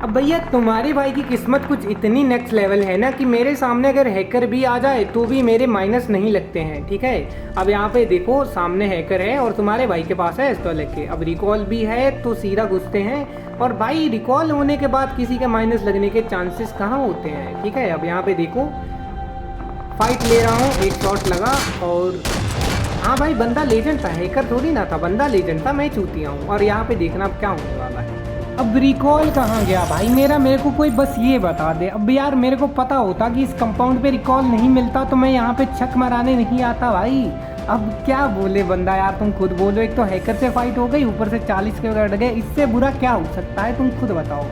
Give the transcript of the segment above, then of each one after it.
अब भैया तुम्हारे भाई की किस्मत कुछ इतनी नेक्स्ट लेवल है ना कि मेरे सामने अगर हैकर भी आ जाए तो भी मेरे माइनस नहीं लगते हैं। ठीक है, अब यहाँ पे देखो सामने हैकर है और तुम्हारे भाई के पास है एस्टॉल के। अब रिकॉल भी है तो सीधा घुसते हैं और भाई रिकॉल होने के बाद किसी के माइनस लगने के चांसेस कहाँ होते हैं। ठीक है, अब यहाँ पे देखो फाइट ले रहा हूँ, एक शॉट लगा और हाँ भाई बंदा लेजेंड था, हैकर थोड़ी ना था, बंदा लेजेंड था, मैं चूतिया हूँ। और यहाँ पे देखना अब क्या होने वाला है। अब रिकॉल कहाँ गया भाई मेरा, मेरे को कोई बस ये बता दे। अब यार मेरे को पता होता कि इस कंपाउंड पे रिकॉल नहीं मिलता तो मैं यहाँ पे छक मराने नहीं आता भाई। अब क्या बोले बंदा, यार तुम खुद बोलो। एक तो हैकर से फाइट हो गई, ऊपर से 40 के लड़ गए, इससे बुरा क्या हो सकता है, तुम खुद बताओ।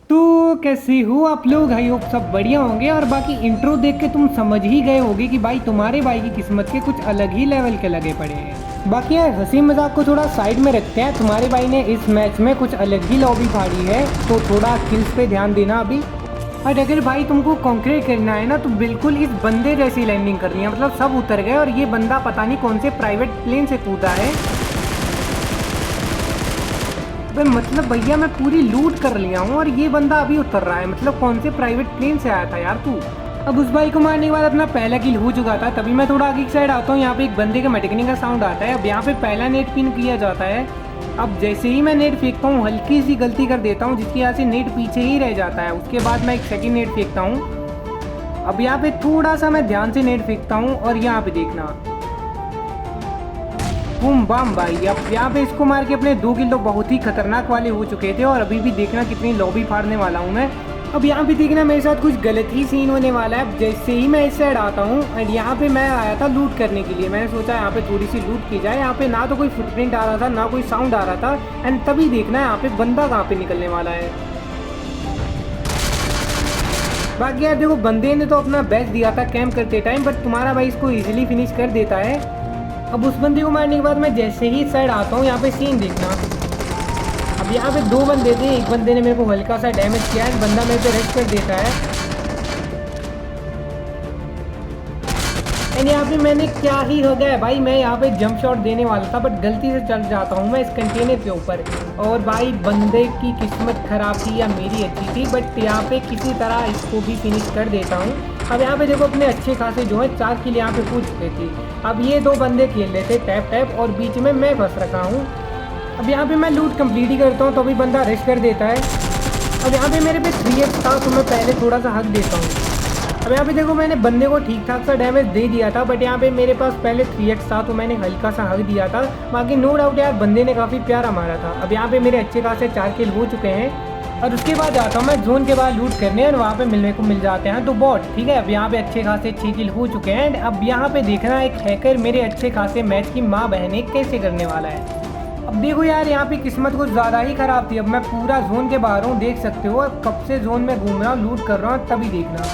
तो कैसे हो आप लोग, आई होप सब बढ़िया होंगे। और बाकी इंट्रो देख के तुम समझ ही गए होगे कि भाई तुम्हारे भाई की किस्मत के कुछ अलग ही लेवल के लगे पड़े हैं। बाकी यार हंसी मजाक को थोड़ा साइड में रखते हैं। तुम्हारे भाई ने इस मैच में कुछ अलग ही लॉबी फाड़ी है, तो थोड़ा किल्स पे ध्यान देना अभी। और अगर भाई तुमको कॉन्क्रीट करना है ना तो बिल्कुल इस बंदे जैसी लैंडिंग करनी है। मतलब सब उतर गए और ये बंदा पता नहीं कौन से प्राइवेट प्लेन से कूदा है। मतलब भैया मैं पूरी लूट कर लिया हूँ और ये बंदा अभी उतर रहा है। मतलब कौन से प्राइवेट प्लेन से आया था यार तू। अब उस भाई को मारने के बाद अपना पहला किल हो चुका था, तभी मैं थोड़ा आगे की साइड आता हूँ। यहाँ पे एक बंदे के मटकने का साउंड आता है। अब यहाँ पे पहला नेट पिन किया जाता है। अब जैसे ही मैं नेट फेंकता हूँ हल्की सी गलती कर देता हूँ जिसकी वजह से नेट पीछे ही रह जाता है। उसके बाद मैं एक सेकेंड नेट फेंकता हूँ। अब यहाँ पे थोड़ा सा मैं ध्यान से नेट फेंकता हूँ और यहाँ पे देखना बूम बम भाई। अब यहाँ पे इसको मार के अपने 2 किल तो बहुत ही खतरनाक वाले हो चुके थे। और अभी भी देखना कितनी लॉबी फाड़ने वाला हूँ मैं। अब यहाँ पे देखना मेरे साथ कुछ गलत ही सीन होने वाला है। जैसे ही मैं इस साइड आता हूँ एंड यहाँ पे मैं आया था लूट करने के लिए। मैंने सोचा यहाँ पे थोड़ी सी लूट की जाए। यहाँ पे ना तो कोई फुटप्रिंट आ रहा था ना कोई साउंड आ रहा था। एंड तभी देखना यहाँ पे बंदा कहाँ पे निकलने वाला है। बाकी यार देखो बंदे ने तो अपना बेस्ट दिया था कैंप करते टाइम, बट तुम्हारा भाई इसको इजीली फिनिश कर देता है। अब उस बंदे को मारने के बाद मैं जैसे ही साइड आता हूँ यहाँ पे सीन देखना। अब यहाँ पे 2 बंदे थे, एक बंदे ने मेरे को हल्का सा डैमेज किया है, बंदा मेरे पे रेस्ट कर देता है। एंड यहाँ पे मैंने क्या ही हो गया भाई, मैं यहाँ पे जंप शॉट देने वाला था बट गलती से चल जाता हूँ मैं इस कंटेनर के ऊपर। और भाई बंदे की किस्मत खराब थी या मेरी अच्छी थी, बट यहाँ पे किसी तरह इसको भी फिनिश कर देता हूँ। अब यहाँ पे देखो अपने अच्छे खासे जो है 4 किल यहाँ पे पूछ चुके थे। अब ये 2 बंदे खेल रहे थे टैप टैप और बीच में मैं फंस रखा हूँ। अब यहाँ पे मैं लूट कंप्लीट ही करता हूँ तो अभी बंदा रेस्ट कर देता है। अब यहाँ पे मेरे पे 3x था तो मैं पहले थोड़ा सा हक देता हूँ। अब यहाँ पे देखो मैंने बंदे को ठीक ठाक सा डैमेज दे दिया था, बट यहाँ पे मेरे पास पहले 3x था तो मैंने हल्का सा हक दिया था। बाकी नो डाउट यार बंदे ने काफ़ी प्यारा मारा था। अब यहाँ पे मेरे अच्छे खासे 4 किल हो चुके हैं और उसके बाद जाता हूँ मैं जोन के बाद लूट करने और वहाँ पे मिलने को मिल जाते हैं तो बॉट। ठीक है, अब यहाँ पे अच्छे खासे 6 किल हो चुके हैं। अब यहाँ पे देखना एक हैकर मेरे अच्छे खासे मैच की माँ बहने कैसे करने वाला है। अब देखो यार यहाँ पे किस्मत कुछ ज़्यादा ही ख़राब थी। अब मैं पूरा जोन के बाहर हूँ, देख सकते हो कब से जोन में घूम रहा हूँ, लूट कर रहा हूँ, तभी देखना।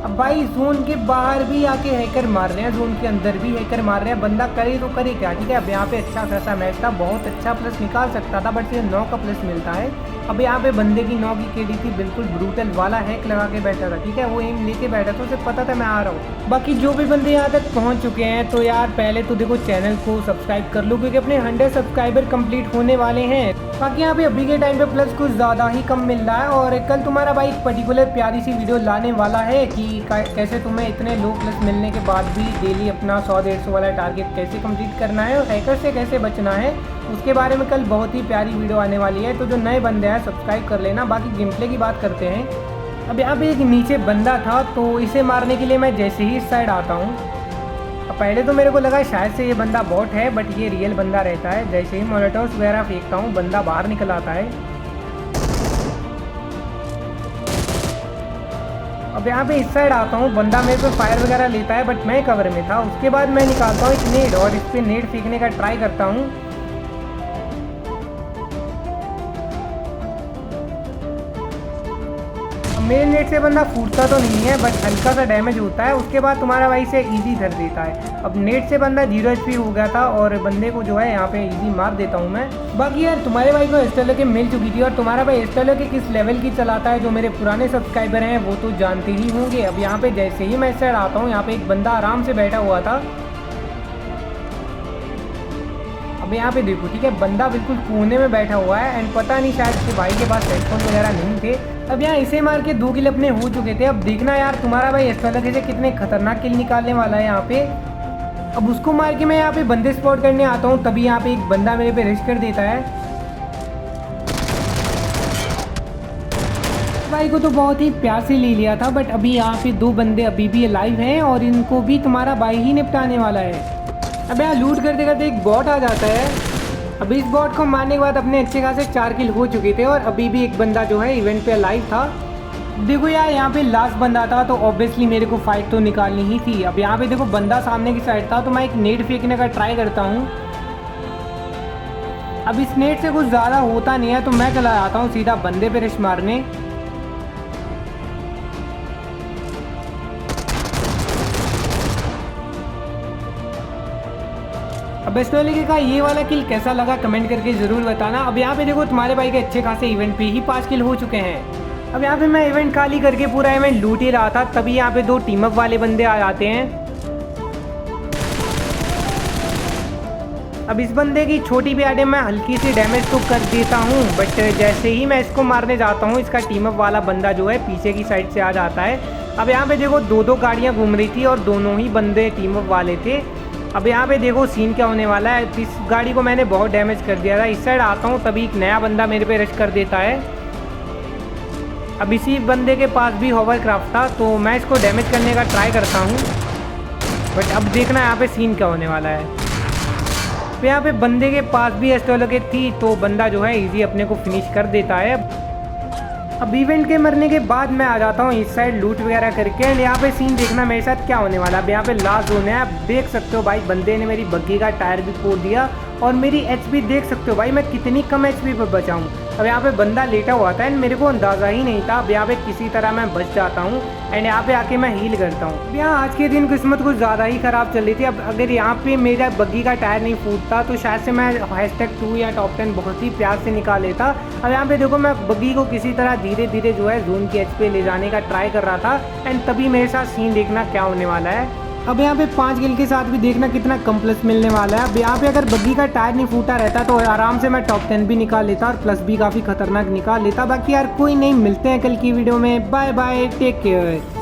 अब भाई जोन के बाहर भी आके हैकर मार रहे हैं, जोन के अंदर भी हैकर मार रहे हैं, बंदा करे तो करे क्या। ठीक है, अब यहाँ पे अच्छा खासा मैच था, बहुत अच्छा प्लस निकाल सकता था बट ये 9 का प्लस मिलता है। अब यहाँ पे बंदे की 9 की केडी थी, बिल्कुल ब्रूटल वाला हैक लगा के बैठा था। ठीक है, वो एम लेके बैठा था, उसे पता था मैं आ रहा हूँ। बाकी जो भी बंदे यहाँ तक पहुँच चुके हैं तो यार पहले तो देखो चैनल को सब्सक्राइब कर लो क्योंकि अपने 100 सब्सक्राइबर कंप्लीट होने वाले हैं। बाकी यहाँ पे अभी के टाइम पे प्लस कुछ ज़्यादा ही कम मिल रहा है और कल तुम्हारा भाई एक पर्टिकुलर प्यारी सी वीडियो लाने वाला है कि कैसे तुम्हें इतने लो प्लस मिलने के बाद भी डेली अपना 100-150 वाला टारगेट कैसे कंप्लीट करना है और हैकर से कैसे बचना है, उसके बारे में कल बहुत ही प्यारी वीडियो आने वाली है। तो जो नए बंदे हैं सब्सक्राइब कर लेना। बाकी गेम प्ले की बात करते हैं। अब यहाँ पे एक नीचे बंदा था तो इसे मारने के लिए मैं जैसे ही इस साइड आता हूँ, पहले तो मेरे को लगा शायद से ये बंदा बॉट है बट ये रियल बंदा रहता है। जैसे ही मोलेटोस वगैरह फेंकता हूँ बंदा बाहर निकल आता है। अब यहाँ पे इस साइड आता हूँ, बंदा मेरे पे फायर वगैरह लेता है बट मैं कवर में था। उसके बाद मैं निकालता हूँ एक नेट और इस पर नेट फेंकने का ट्राई करता हूँ। मेरे नेट से बंदा फूटता तो नहीं है बट हल्का सा डैमेज होता है। उसके बाद तुम्हारा भाई से इजी धर देता है। अब नेट से बंदा 0 HP हो गया था और बंदे को जो है यहाँ पे इजी मार देता हूँ मैं। बाकी यार तुम्हारे भाई को एस्टेलो के मिल चुकी थी और तुम्हारा भाई एस्टेलो के किस लेवल की चलाता है जो मेरे पुराने सब्सक्राइबर हैं वो तो जानते ही होंगे। अब यहाँ पे जैसे ही मैं इस साइड आता हूँ यहाँ पे एक बंदा आराम से बैठा हुआ था। अब यहाँ पे देखो, ठीक है, बंदा बिल्कुल कोने में बैठा हुआ है एंड पता नहीं शायद उसके भाई के पास हेडफोन वगैरह नहीं थे। अब यहाँ इसे मार के 2 किल अपने हो चुके थे। अब देखना यार तुम्हारा भाई एस्ट्रोलॉजी से कितने खतरनाक किल निकालने वाला है यहाँ पे। अब उसको मार के मैं यहाँ पे बंदे स्पॉट करने आता हूँ, तभी यहाँ पे एक बंदा मेरे पे रश कर देता है। भाई को तो बहुत ही प्यार से ले लिया था, बट अभी यहाँ पे 2 बंदे अभी भी अलाइव हैं और इनको भी तुम्हारा भाई ही निपटाने वाला है। अब यहाँ लूट करते करते एक बॉट आ जाता है। अभी इस बॉट को मारने के बाद अपने अच्छे खासे 4 किल हो चुके थे और अभी भी एक बंदा जो है इवेंट पे अलाइव था। देखो यार यहाँ पे लास्ट बंदा था तो ऑब्वियसली मेरे को फाइट तो निकालनी ही थी। अब यहाँ पे देखो बंदा सामने की साइड था तो मैं एक नेट फेंकने का ट्राई करता हूँ। अब इस नेट से कुछ ज़्यादा होता नहीं है तो मैं चला जाता हूँ सीधा बंदे पे रश मारने। अब एस्ट्रोलॉजी का ये वाला किल कैसा लगा कमेंट करके ज़रूर बताना। अब यहाँ पे देखो तुम्हारे भाई के अच्छे खासे इवेंट पे ही 5 किल हो चुके हैं। अब यहाँ पे मैं इवेंट खाली करके पूरा इवेंट लूट ही रहा था, तभी यहाँ पे 2 टीम अप वाले बंदे आ जाते हैं। अब इस बंदे की छोटी भी आड़े मैं हल्की सी डैमेज तो कर देता हूँ, बट जैसे ही मैं इसको मारने जाता हूँ इसका टीम अप वाला बंदा जो है पीछे की साइड से आ जाता है। अब यहाँ पे देखो 2-2 गाड़ियाँ घूम रही थी और दोनों ही बंदे टीम अप वाले थे। अब यहाँ पे देखो सीन क्या होने वाला है। इस गाड़ी को मैंने बहुत डैमेज कर दिया था। इस साइड आता हूँ तभी एक नया बंदा मेरे पे रश कर देता है। अब इसी बंदे के पास भी होवरक्राफ्ट था तो मैं इसको डैमेज करने का ट्राई करता हूँ, बट अब देखना यहाँ पे सीन क्या होने वाला है। तो यहाँ पे बंदे के पास भी एस्ट्रोलॉजी थी तो बंदा जो है इजी अपने को फिनिश कर देता है। अब इवेंट के मरने के बाद मैं आ जाता हूँ इस साइड लूट वगैरह करके एंड यहाँ पे सीन देखना मेरे साथ क्या होने वाला है। अब यहाँ पे लास्ट जोन है, आप देख सकते हो भाई बंदे ने मेरी बग्गी का टायर भी फोड़ दिया और मेरी एचपी देख सकते हो भाई मैं कितनी कम एचपी पर बचा हूँ। अब यहाँ पे बंदा लेटा हुआ था एंड मेरे को अंदाज़ा ही नहीं था। अब यहाँ पे किसी तरह मैं बच जाता हूँ एंड यहाँ पे आके मैं हील करता हूँ। अब यहाँ आज के दिन किस्मत कुछ ज़्यादा ही ख़राब चल रही थी। अब अगर यहाँ पे मेरा बग्गी का टायर नहीं फूटता तो शायद से मैं #2 या टॉप 10 बहुत ही प्यार से निकाल लेता। अब यहाँ पे देखो मैं बग्गी को किसी तरह धीरे धीरे जो है जोन की एचपी ले जाने का ट्राई कर रहा था एंड तभी मेरे साथ सीन देखना क्या होने वाला है। अब यहाँ पे 5 किल के साथ भी देखना कितना कम प्लस मिलने वाला है। अब यहाँ पे अगर बग्गी का टायर नहीं फूटा रहता तो आराम से मैं टॉप 10 भी निकाल लेता और प्लस भी काफ़ी खतरनाक निकाल लेता। बाकी यार कोई नहीं, मिलते हैं कल की वीडियो में। Bye bye, take care.